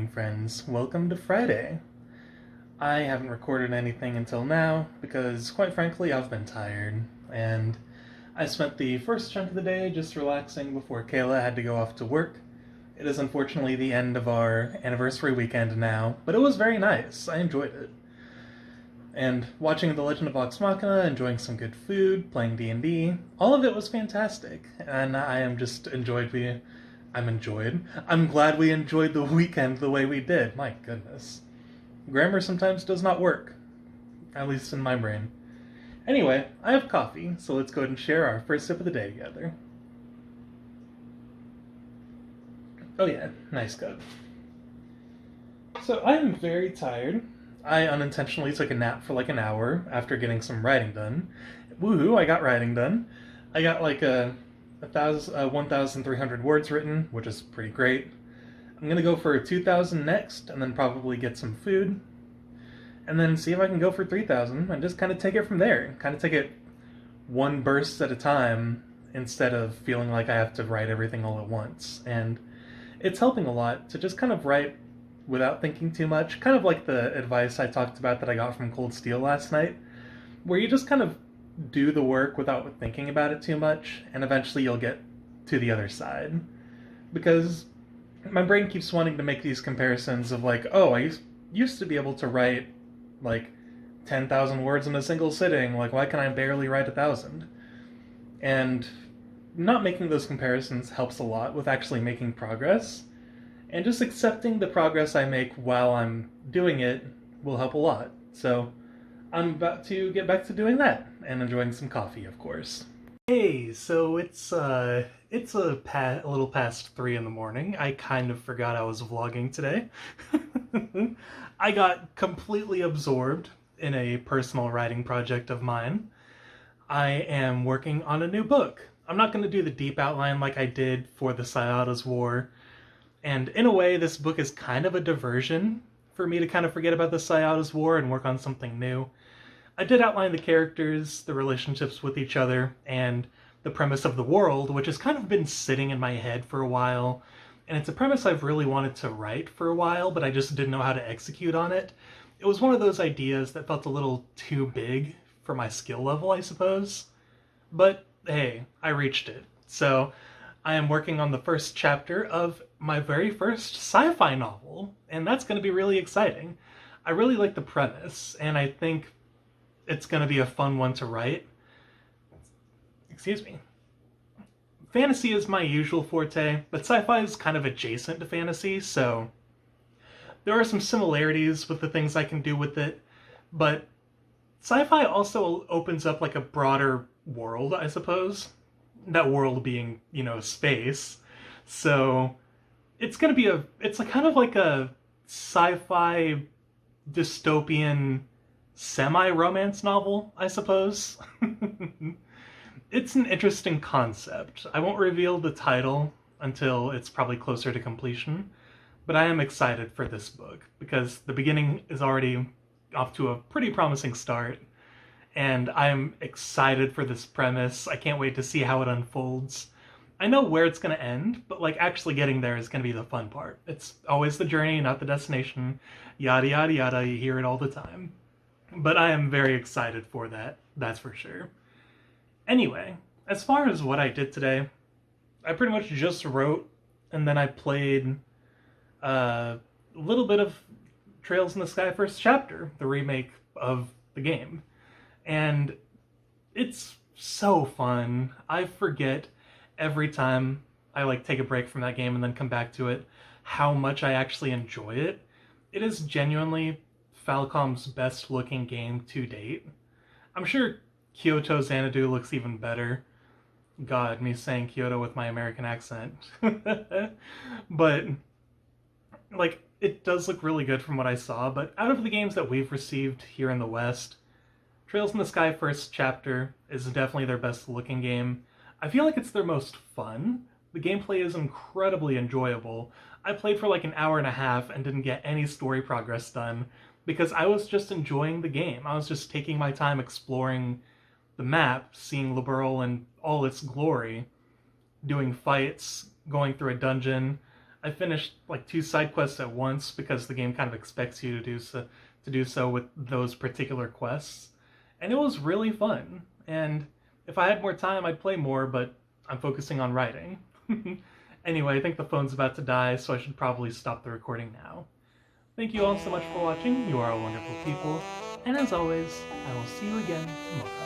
writing friends. Welcome to Friday. I haven't recorded anything until now because, quite frankly, I've been tired. And I spent the first chunk of the day just relaxing before Kayla had to go off to work. It is unfortunately the end of our anniversary weekend now, but it was very nice. I enjoyed it. And watching The Legend of Vox Machina, enjoying some good food, playing D&D, all of it was fantastic. And I am just enjoyed being I'm glad we enjoyed the weekend the way we did. My goodness. Grammar sometimes does not work. At least in my brain. Anyway, I have coffee, so let's go ahead and share our first sip of the day together. Oh yeah, nice cup. So I am very tired. I unintentionally took a nap for like an hour after getting some writing done. Woohoo, I got writing done. I got like a 1,300 words written, which is pretty great. I'm gonna go for 2,000 next, and then probably get some food, and then see if I can go for 3,000, and just kind of take it from there. Kind of take it one burst at a time, instead of feeling like I have to write everything all at once. And it's helping a lot to just kind of write without thinking too much, kind of like the advice I talked about that I got from Cold Steel last night, where you just kind of do the work without thinking about it too much, and eventually you'll get to the other side. Because my brain keeps wanting to make these comparisons of like, oh, I used to be able to write like 10,000 words in a single sitting, like why can I barely write 1,000? And not making those comparisons helps a lot with actually making progress, and just accepting the progress I make while I'm doing it will help a lot. So I'm about to get back to doing that and enjoying some coffee, of course. Hey, so it's a little past 3 in the morning. I kind of forgot I was vlogging today. I got completely absorbed in a personal writing project of mine. I am working on a new book. I'm not going to do the deep outline like I did for the Sciata's War, and in a way this book is kind of a diversion for me to kind of forget about the Sciata's War and work on something new. I did outline the characters, the relationships with each other, and the premise of the world, which has kind of been sitting in my head for a while, and it's a premise I've really wanted to write for a while, but I just didn't know how to execute on it. It was one of those ideas that felt a little too big for my skill level, I suppose. But hey, I reached it. So I am working on the first chapter of my very first sci-fi novel, and that's going to be really exciting. I really like the premise, and I think it's going to be a fun one to write. Excuse me. Fantasy is my usual forte, but sci-fi is kind of adjacent to fantasy, so there are some similarities with the things I can do with it, but sci-fi also opens up like a broader world, I suppose. That world being, space. So it's gonna be it's like kind of like a sci-fi dystopian semi-romance novel, I suppose. It's an interesting concept. I won't reveal the title until it's probably closer to completion, but I am excited for this book because the beginning is already off to a pretty promising start, and I'm excited for this premise. I can't wait to see how it unfolds. I know where it's going to end, but like actually getting there is going to be the fun part. It's always the journey, not the destination. Yada yada yada, you hear it all the time. But I am very excited for that, that's for sure. Anyway, as far as what I did today, I pretty much just wrote, and then I played a little bit of Trails in the Sky First Chapter, the remake of the game. And it's so fun. I forget every time I take a break from that game and then come back to it how much I actually enjoy it. It is genuinely Falcom's best looking game to date. I'm sure Kyoto Xanadu looks even better. God, me saying Kyoto with my American accent. But, it does look really good from what I saw, but out of the games that we've received here in the West, Trails in the Sky First Chapter is definitely their best looking game. I feel like it's their most fun. The gameplay is incredibly enjoyable. I played for an hour and a half and didn't get any story progress done because I was just enjoying the game. I was just taking my time exploring the map, seeing Liberl in all its glory, doing fights, going through a dungeon. I finished like 2 side quests at once because the game kind of expects you to do so with those particular quests, and it was really fun. And if I had more time, I'd play more, but I'm focusing on writing. Anyway, I think the phone's about to die, so I should probably stop the recording now. Thank you all so much for watching. You are all wonderful people, and as always, I will see you again tomorrow.